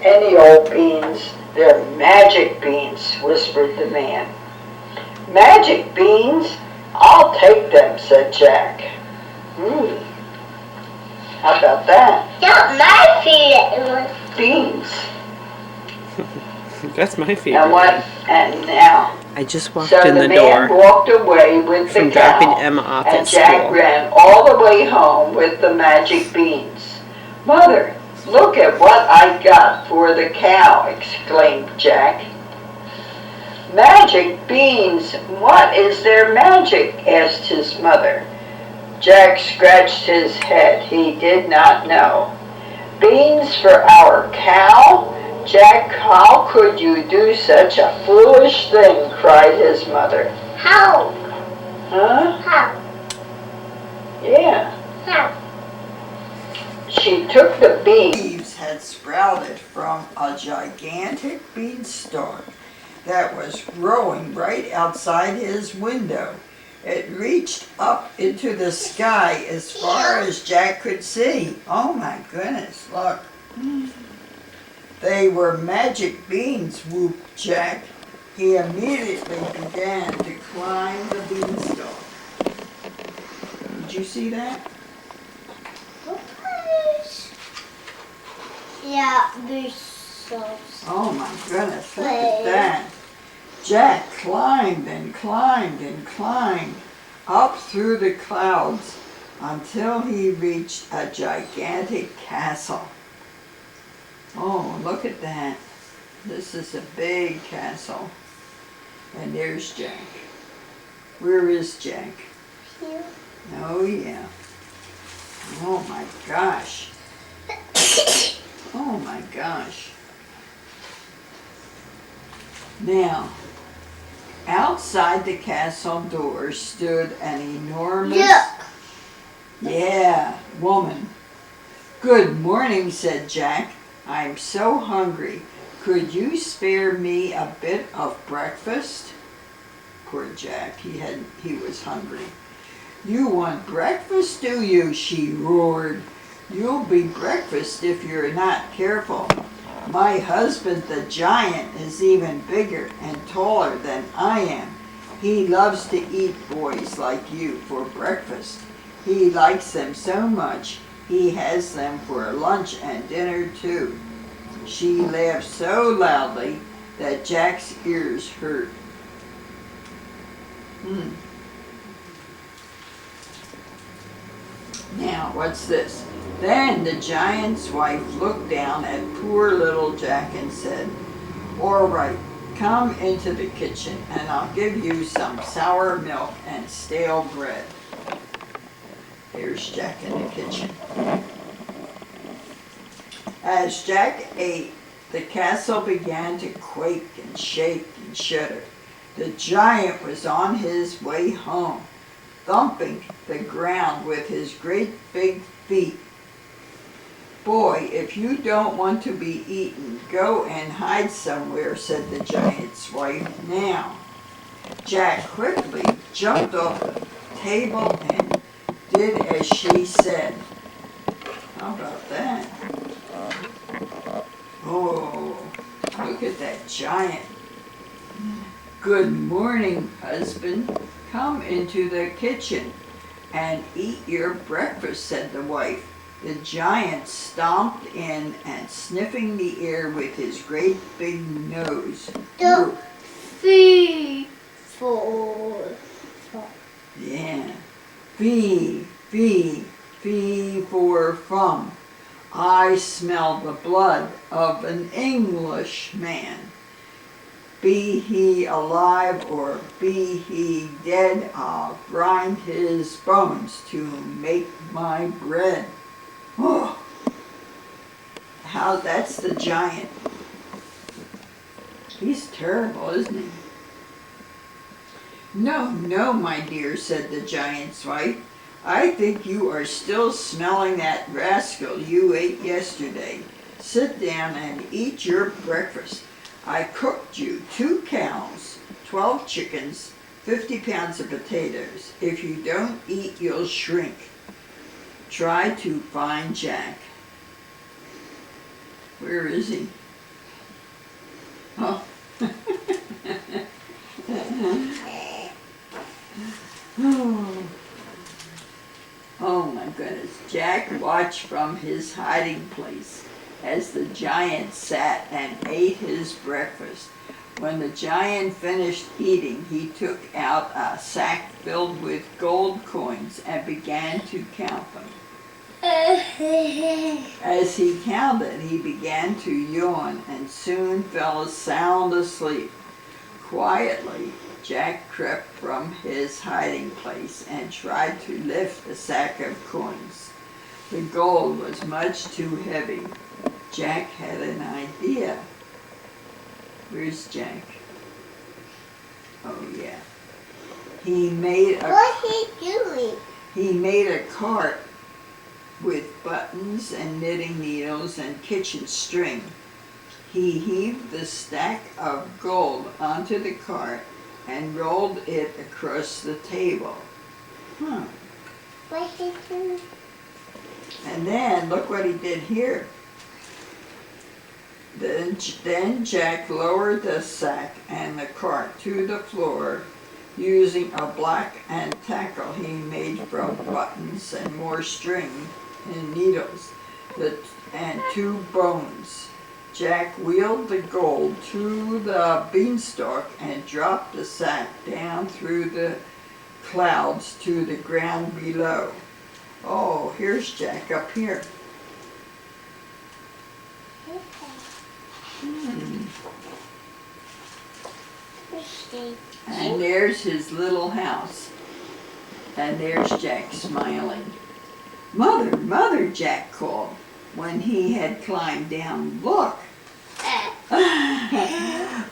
Any old beans, they're magic beans, whispered the man. Magic beans? I'll take them, said Jack. How about that? Not my favorite. Beans. That's my favorite. And now. I just walked So in the the door man walked away with from the cow, dropping Emma off and at Jack school. ran all the way home with the magic beans. Mother, look at what I got for the cow, exclaimed Jack. Magic beans? What is their magic? Asked his mother. Jack scratched his head. He did not know. Beans for our cow? Jack, how could you do such a foolish thing? Cried his mother. How? Huh? How? Yeah. How? She took the beans. Leaves had sprouted from a gigantic beanstalk that was growing right outside his window. It reached up into the sky as far as Jack could see. Oh my goodness, look. They were magic beans, whooped Jack. He immediately began to climb the beanstalk. Did you see that? Yeah, beanstalks. Oh my goodness, look at that. Jack climbed and climbed and climbed up through the clouds until he reached a gigantic castle. Oh, look at that. This is a big castle. And there's Jack. Where is Jack? Here. Oh yeah. Oh my gosh. Oh my gosh. Now, outside the castle door stood an enormous... Yeah, woman. Good morning, said Jack. I'm so hungry. Could you spare me a bit of breakfast? Poor Jack, he was hungry. You want breakfast, do you? She roared. You'll be breakfast if you're not careful. My husband, the giant, is even bigger and taller than I am. He loves to eat boys like you for breakfast. He likes them so much, he has them for lunch and dinner too. She laughed so loudly that Jack's ears hurt. Now, what's this? Then the giant's wife looked down at poor little Jack and said, all right, come into the kitchen and I'll give you some sour milk and stale bread. There's Jack in the kitchen. As Jack ate, the castle began to quake and shake and shudder. The giant was on his way home, thumping the ground with his great big feet. Boy, if you don't want to be eaten, go and hide somewhere, said the giant's wife. Now, Jack quickly jumped off the table and did as she said. How about that? Oh, look at that giant. Good morning, husband. Come into the kitchen and eat your breakfast, said the wife. The giant stomped in and sniffing the air with his great big nose. Fee for Yeah. Fee, fee, fee for fum. I smell the blood of an Englishman. Be he alive or be he dead, I'll grind his bones to make my bread. Oh, that's the giant. He's terrible, isn't he? No, no, my dear, said the giant's wife. I think you are still smelling that rascal you ate yesterday. Sit down and eat your breakfast. I cooked you 2 cows, 12 chickens, 50 pounds of potatoes. If you don't eat, you'll shrink. Try to find Jack. Where is he? Oh. Oh my goodness. Jack watched from his hiding place as the giant sat and ate his breakfast. When the giant finished eating, he took out a sack filled with gold coins and began to count them. As he counted, he began to yawn and soon fell sound asleep. Quietly, Jack crept from his hiding place and tried to lift the sack of coins. The gold was much too heavy. Jack had an idea. Where's Jack? Oh yeah. He made What's he doing? He made a cart with buttons and knitting needles and kitchen string. He heaved the stack of gold onto the cart and rolled it across the table. What's he doing? And then look what he did here. Then Jack lowered the sack and the cart to the floor using a block and tackle he made from buttons and more string and needles and 2 bones. Jack wheeled the gold to the beanstalk and dropped the sack down through the clouds to the ground below. Oh, here's Jack up here. And there's his little house. And there's Jack smiling. Mother, Mother, Jack called when he had climbed down. Look!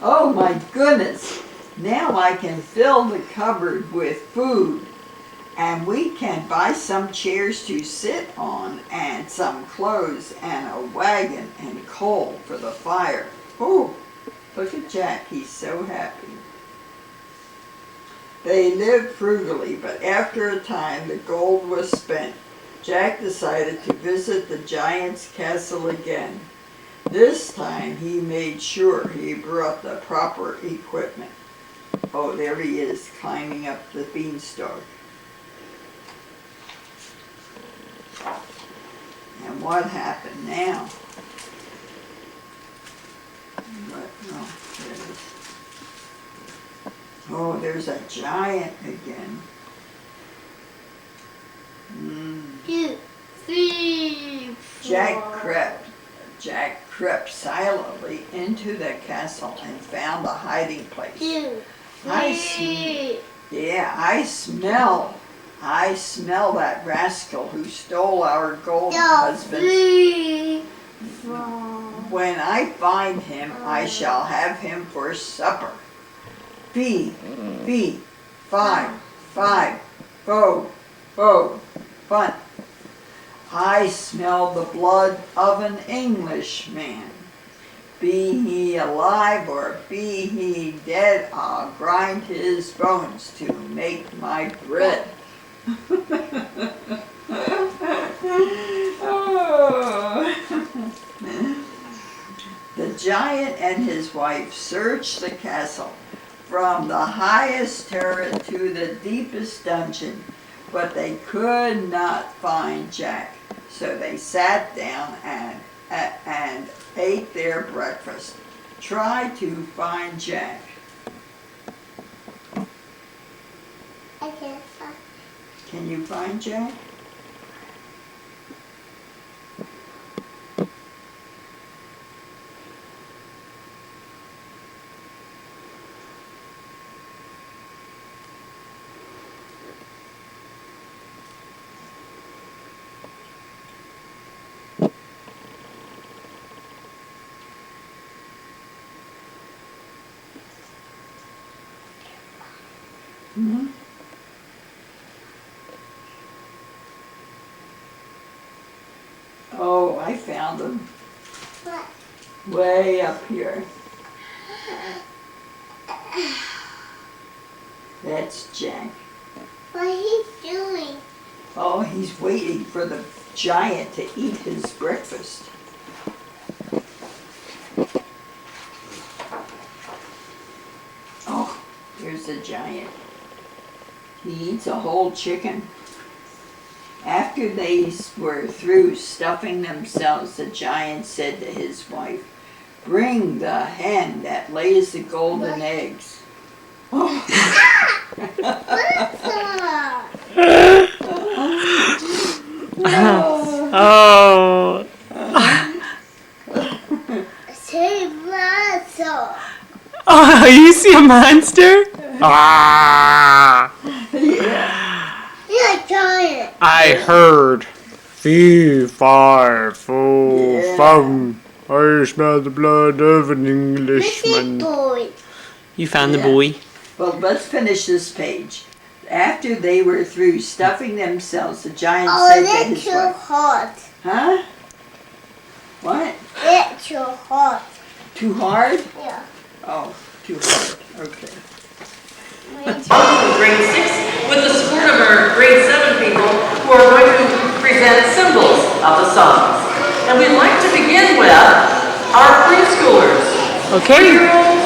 Oh my goodness! Now I can fill the cupboard with food. And we can buy some chairs to sit on and some clothes and a wagon and coal for the fire. Oh, look at Jack. He's so happy. They lived frugally, but after a time the gold was spent. Jack decided to visit the giant's castle again. This time he made sure he brought the proper equipment. Oh, there he is, climbing up the beanstalk. And what happened now? There it is. Oh, there's a giant again. 2, 3, 4. Jack crept silently into the castle and found a hiding place. 2, I smell that rascal who stole our gold husband. 3, 4. When I find him, I shall have him for supper. Fee, fee, 5, 5, fo, fo, fun. I smell the blood of an Englishman. Be he alive or be he dead, I'll grind his bones to make my bread. Oh. The giant and his wife searched the castle from the highest turret to the deepest dungeon, but they could not find Jack. So they sat down and ate their breakfast. Try to find Jack. I can't find. Can you find Jack? Mm-hmm. Oh, I found him. What? Way up here. That's Jack. What he's doing? Oh, he's waiting for the giant to eat his breakfast. the giant. He eats a whole chicken. After they were through stuffing themselves, the giant said to his wife, "Bring the hen that lays the golden eggs." Oh. Oh. Oh, you see a monster? Ah. Yeah. You're a giant. I heard. Fee, fi, fo, Yeah. fum. I smell the blood of an Missy Englishman. boy. You found the Yeah. boy? Well, let's finish this page. After they were through stuffing themselves, the giant Oh, said to that's his too wife, hot. "Huh? What? It's too hot. Too hard? Yeah. Oh, too hard. Okay." From grade 6 with the support of our grade 7 people who are going to present symbols of the songs. And we'd like to begin with our preschoolers. Okay. 3-year-old